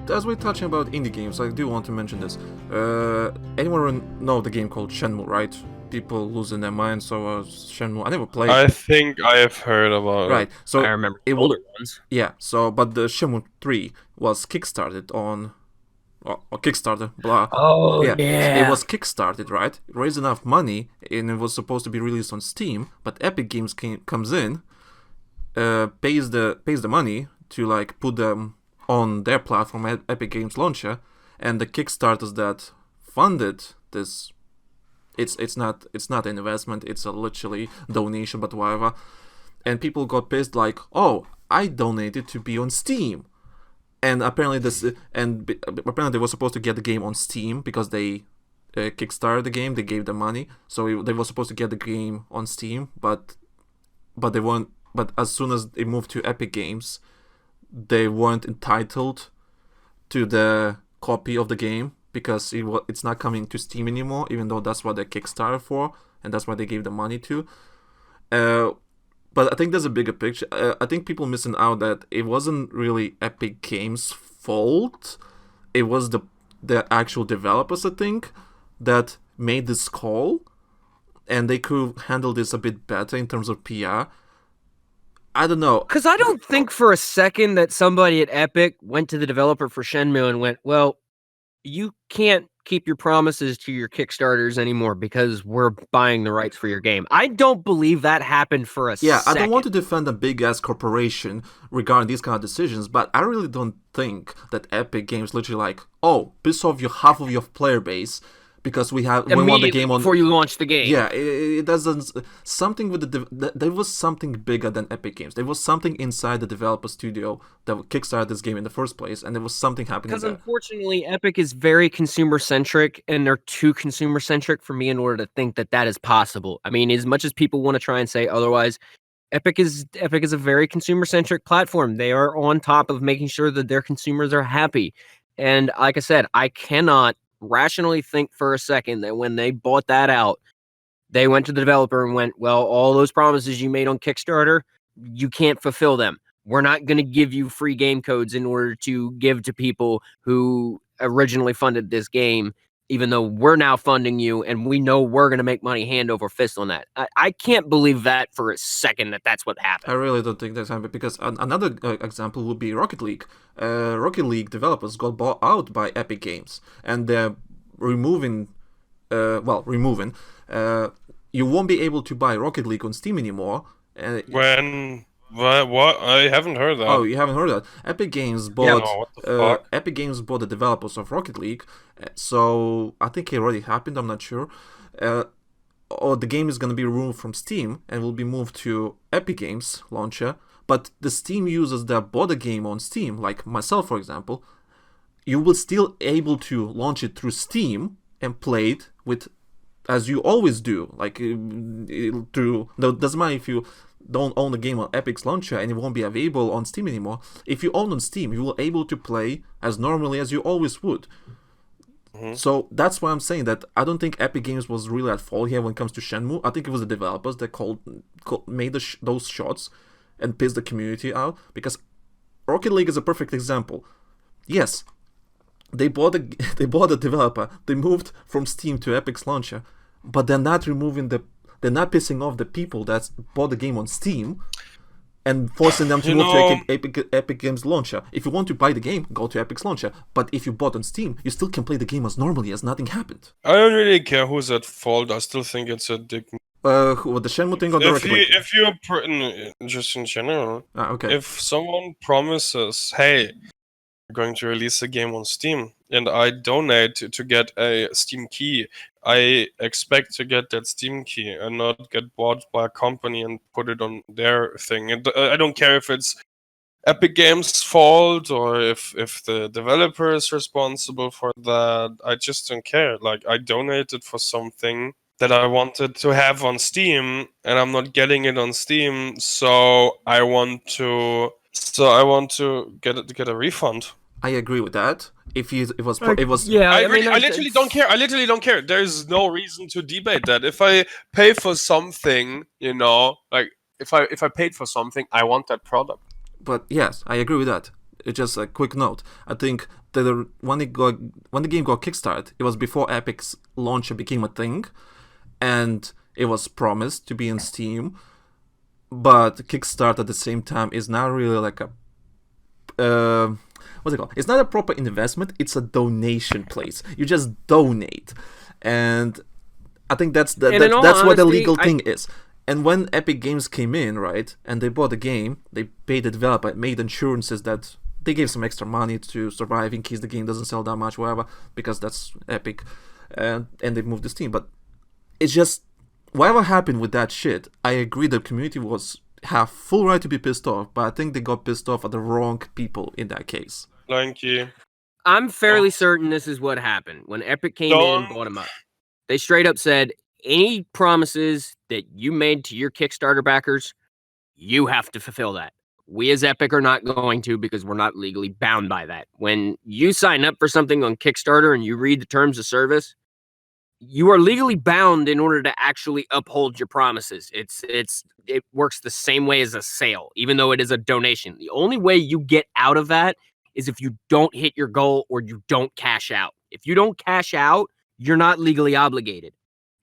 as we're touching about indie games, I do want to mention this. Anyone know the game called Shenmue, right? People losing their minds. So Shenmue, I never played. I think I have heard about Right. it. So I remember it older ones. Yeah. So, but the Shenmue 3 was kickstarted on or Kickstarter, blah. Oh, It yeah. was kickstarted, right? Raised enough money, and it was supposed to be released on Steam. But Epic Games comes in, pays the money to like put them on their platform, Epic Games Launcher, and the Kickstarters that funded this, it's not an investment, it's a literally donation, but whatever. And people got pissed, like, oh, I donated to be on Steam. And apparently apparently they were supposed to get the game on Steam because they kickstarted the game. They gave them money, so they were supposed to get the game on Steam. But they weren't. But as soon as they moved to Epic Games, they weren't entitled to the copy of the game because it's not coming to Steam anymore. Even though that's what they kickstarted for, and that's what they gave the money to. But I think there's a bigger picture. I think people missing out that it wasn't really Epic Games' fault. It was the actual developers, I think, that made this call, and they could handle this a bit better in terms of PR. I don't know. Because I don't think for a second that somebody at Epic went to the developer for Shenmue and went, well, you can't keep your promises to your Kickstarters anymore because we're buying the rights for your game. I don't believe that happened for a second. I don't want to defend a big-ass corporation regarding these kind of decisions, but I really don't think that Epic Games literally like, oh, piss off half of your player base because we want the game on before you launch the game. Yeah, it doesn't. Something with there was something bigger than Epic Games. There was something inside the developer studio that kickstarted this game in the first place, and there was something happening. Because unfortunately, Epic is very consumer centric, and they're too consumer centric for me in order to think that is possible. I mean, as much as people want to try and say otherwise, Epic is a very consumer centric platform. They are on top of making sure that their consumers are happy. And like I said, I cannot rationally think for a second that when they bought that out, they went to the developer and went, well, all those promises you made on Kickstarter, you can't fulfill them. We're not going to give you free game codes in order to give to people who originally funded this game, even though we're now funding you and we know we're going to make money hand over fist on that. I can't believe that for a second that that's what happened. I really don't think that's happened because another example would be Rocket League. Rocket League developers got bought out by Epic Games, and they're removing. You won't be able to buy Rocket League on Steam anymore. What? I haven't heard that. Oh, you haven't heard that? Epic Games bought. what the fuck? Epic Games bought the developers of Rocket League, so I think it already happened. I'm not sure. Or the game is gonna be removed from Steam and will be moved to Epic Games launcher. But the Steam users that bought the game on Steam, like myself, for example, you will still able to launch it through Steam and play it with, as you always do, like through. No, doesn't matter if you don't own the game on Epic's launcher and it won't be available on Steam anymore. If you own on Steam, you will able to play as normally as you always would. Mm-hmm. So that's why I'm saying that I don't think Epic Games was really at fault here when it comes to Shenmue. I think it was the developers that made those shots and pissed the community out, because Rocket League is a perfect example. Yes, they bought a developer, they moved from Steam to Epic's launcher, but they're not pissing off the people that bought the game on Steam and forcing them to move to Epic Games launcher. If you want to buy the game, go to Epic's launcher. But if you bought on Steam, you still can play the game as normally as nothing happened. I don't really care who's at fault. I still think it's a dick. The Shenmue thing or the Rocket League? If you're just in general, okay. If someone promises, hey, we're going to release a game on Steam, and I donate to get a Steam key, I expect to get that Steam key and not get bought by a company and put it on their thing. And I don't care if it's Epic Games' fault or if the developer is responsible for that. I just don't care. Like, I donated for something that I wanted to have on Steam, and I'm not getting it on Steam, so I want to get a refund. I agree with that. I literally don't care. I literally don't care. There's no reason to debate that. If I pay for something, like if I paid for something, I want that product. But yes, I agree with that. just a quick note. I think that when the game got kickstarted, it was before Epic's launcher became a thing, and it was promised to be in Steam. But Kickstarter at the same time is not really like a what's it called? It's not a proper investment. It's a donation place. You just donate, and I think that's what the legal thing is. And when Epic Games came in, right, and they bought the game, they paid the developer, made insurances that they gave some extra money to survive in case the game doesn't sell that much, whatever, because that's Epic, and they moved this team. But it's just, whatever happened with that shit, I agree the community have full right to be pissed off, but I think they got pissed off at the wrong people in that case. Thank you. I'm fairly certain this is what happened when Epic came in and bought them up. They straight up said, any promises that you made to your Kickstarter backers, you have to fulfill that. We as Epic are not going to, because we're not legally bound by that. When you sign up for something on Kickstarter and you read the terms of service, you are legally bound in order to actually uphold your promises. It works the same way as a sale, even though it is a donation. The only way you get out of that is if you don't hit your goal or you don't cash out. If you don't cash out, you're not legally obligated.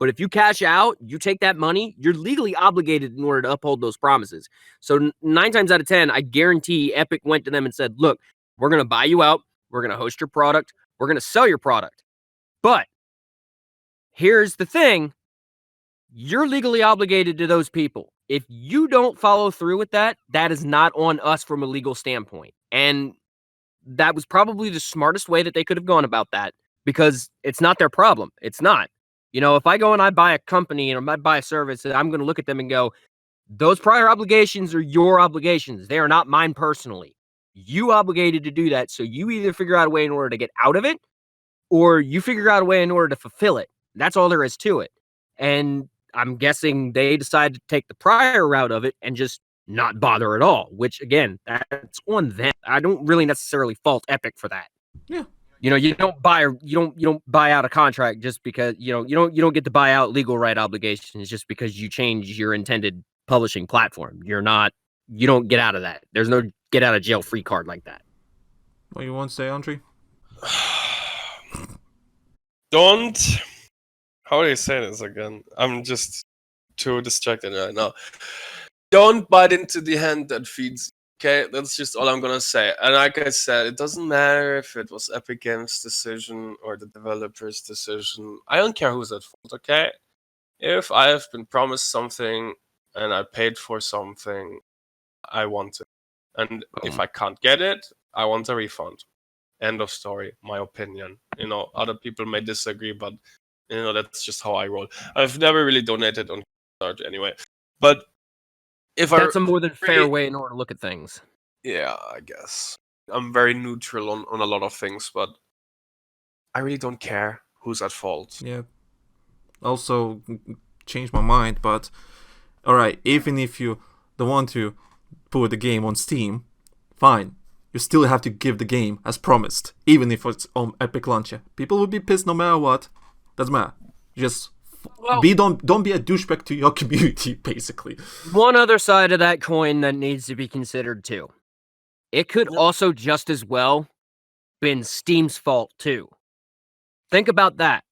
But if you cash out, you take that money, you're legally obligated in order to uphold those promises. So 9 times out of 10, I guarantee Epic went to them and said, look, we're going to buy you out. We're going to host your product. We're going to sell your product. But here's the thing. You're legally obligated to those people. If you don't follow through with that, that is not on us from a legal standpoint. And that was probably the smartest way that they could have gone about that, because it's not their problem. It's not. You know, if I go and I buy a company and I buy a service, I'm going to look at them and go, those prior obligations are your obligations. They are not mine personally. You obligated to do that. So you either figure out a way in order to get out of it, or you figure out a way in order to fulfill it. That's all there is to it. And I'm guessing they decided to take the prior route of it and just not bother at all, which again, that's on them. I don't really necessarily fault Epic for that. Yeah. You know, you don't buy out a contract just because, you don't get to buy out legal right obligations just because you change your intended publishing platform. You don't get out of that. There's no get out of jail free card like that. What you want to say, Andre? How do you say this again? I'm just too distracted right now. Don't bite into the hand that feeds you. Okay, that's just all I'm gonna say. And like I said, it doesn't matter if it was Epic Games' decision or the developer's decision. I don't care who's at fault, okay? If I have been promised something and I paid for something, I want it. And if I can't get it, I want a refund. End of story, my opinion. You know, other people may disagree, but you know, that's just how I roll. I've never really donated on Kickstarter anyway. But that's a more than fair way in order to look at things. Yeah, I guess. I'm very neutral on a lot of things, but I really don't care who's at fault. Yeah. Also, changed my mind, but alright, even if you don't want to put the game on Steam, fine. You still have to give the game as promised, even if it's on Epic Launcher. People will be pissed no matter what. Doesn't matter. Just don't be a douchebag to your community, basically. One other side of that coin that needs to be considered too. It could also just as well been Steam's fault too. Think about that.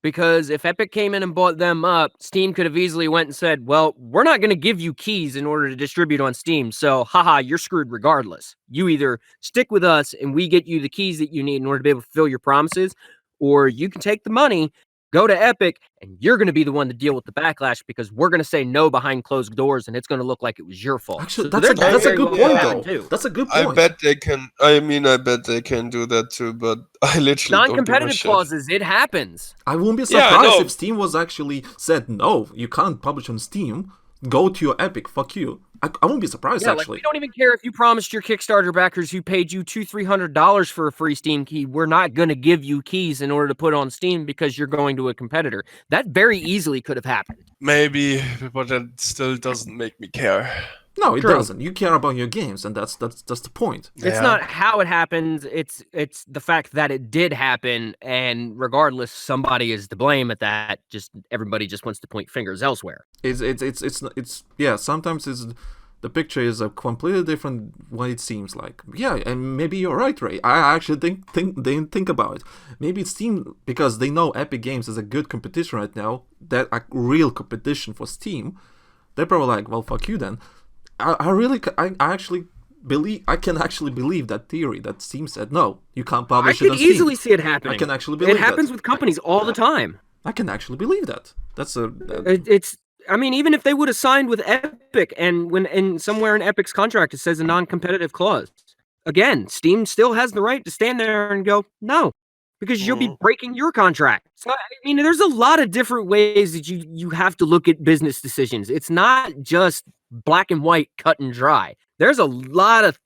Because if Epic came in and bought them up, Steam could have easily went and said, well, we're not going to give you keys in order to distribute on Steam. So, haha, you're screwed regardless. You either stick with us and we get you the keys that you need in order to be able to fulfill your promises, or you can take the money, go to Epic, and you're going to be the one to deal with the backlash because we're going to say no behind closed doors, and it's going to look like it was your fault. Actually, that's a good point, though. That's a good point. I bet they can. I bet they can do that too. But I literally non-competitive clauses. It happens. I won't be surprised if Steam was actually said no. You can't publish on Steam. Go to your Epic. Fuck you. I won't be surprised, actually. Like, we don't even care if you promised your Kickstarter backers who paid you $200-$300 for a free Steam key. We're not going to give you keys in order to put on Steam because you're going to a competitor. That very easily could have happened. Maybe, but that still doesn't make me care. No, it doesn't. You care about your games, and that's the point. It's not how it happens. It's the fact that it did happen, and regardless, somebody is to blame at that. Just everybody just wants to point fingers elsewhere. It's Sometimes it's the picture is a completely different what it seems like. Yeah, and maybe you're right, Ray. I actually didn't think about it. Maybe Steam, because they know Epic Games is a good competition right now, that a real competition for Steam, they're probably like, well, fuck you then. I can actually believe that theory that Steam said, no, you can't publish it on Steam. I could easily see it happening. I can actually believe it happens that. with companies all the time. I can actually believe that. I mean, even if they would have signed with Epic and somewhere in Epic's contract it says a non-competitive clause, again, Steam still has the right to stand there and go, no, because you'll be breaking your contract. So, I mean, there's a lot of different ways that you have to look at business decisions. It's not just black and white, cut and dry. There's a lot of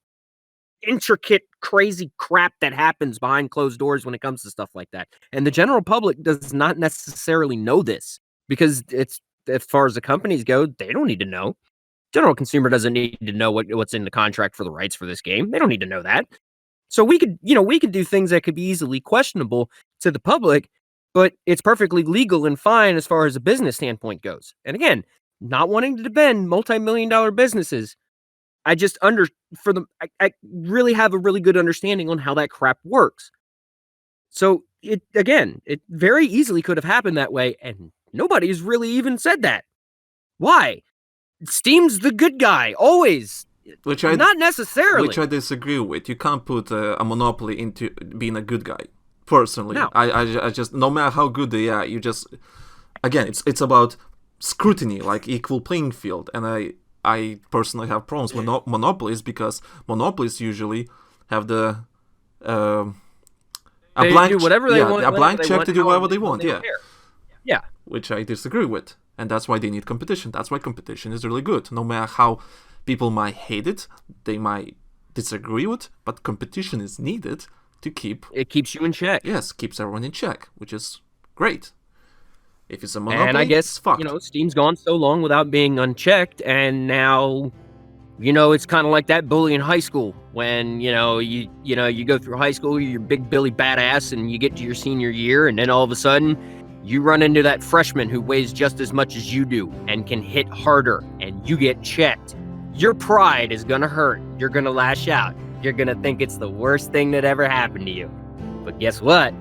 intricate, crazy crap that happens behind closed doors when it comes to stuff like that. And the general public does not necessarily know this because it's, as far as the companies go, they don't need to know. General consumer doesn't need to know what's in the contract for the rights for this game. They don't need to know that. So we could do things that could be easily questionable to the public, but it's perfectly legal and fine as far as a business standpoint goes. And again, not wanting to defend multi-million-dollar businesses, I really have a really good understanding on how that crap works. So it very easily could have happened that way, and nobody's really even said that. Why? Steam's the good guy, always. Not necessarily. Which I disagree with. You can't put a monopoly into being a good guy. Personally, no. I just, no matter how good they are, you just, again, it's about scrutiny, like equal playing field, and I personally have problems with monopolies because monopolies usually have a blank do whatever they want. A blank check to do whatever they want. Yeah. Yeah. Which I disagree with, and that's why they need competition. That's why competition is really good. No matter how people might hate it, they might disagree with, but competition is needed to keep. It keeps you in check. Yes, keeps everyone in check, which is great. If it's a monopoly, and I guess it's fucked. Steam's gone so long without being unchecked, and now, it's kind of like that bully in high school when you go through high school, you're big Billy badass, and you get to your senior year, and then all of a sudden, you run into that freshman who weighs just as much as you do and can hit harder, and you get checked. Your pride is gonna hurt. You're gonna lash out. You're gonna think it's the worst thing that ever happened to you. But guess what?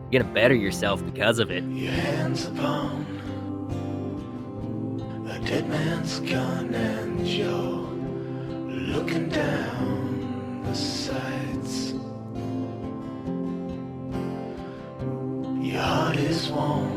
You're gonna better yourself because of it. Your hands upon a dead man's gun and you're looking down the sights. Your heart is warm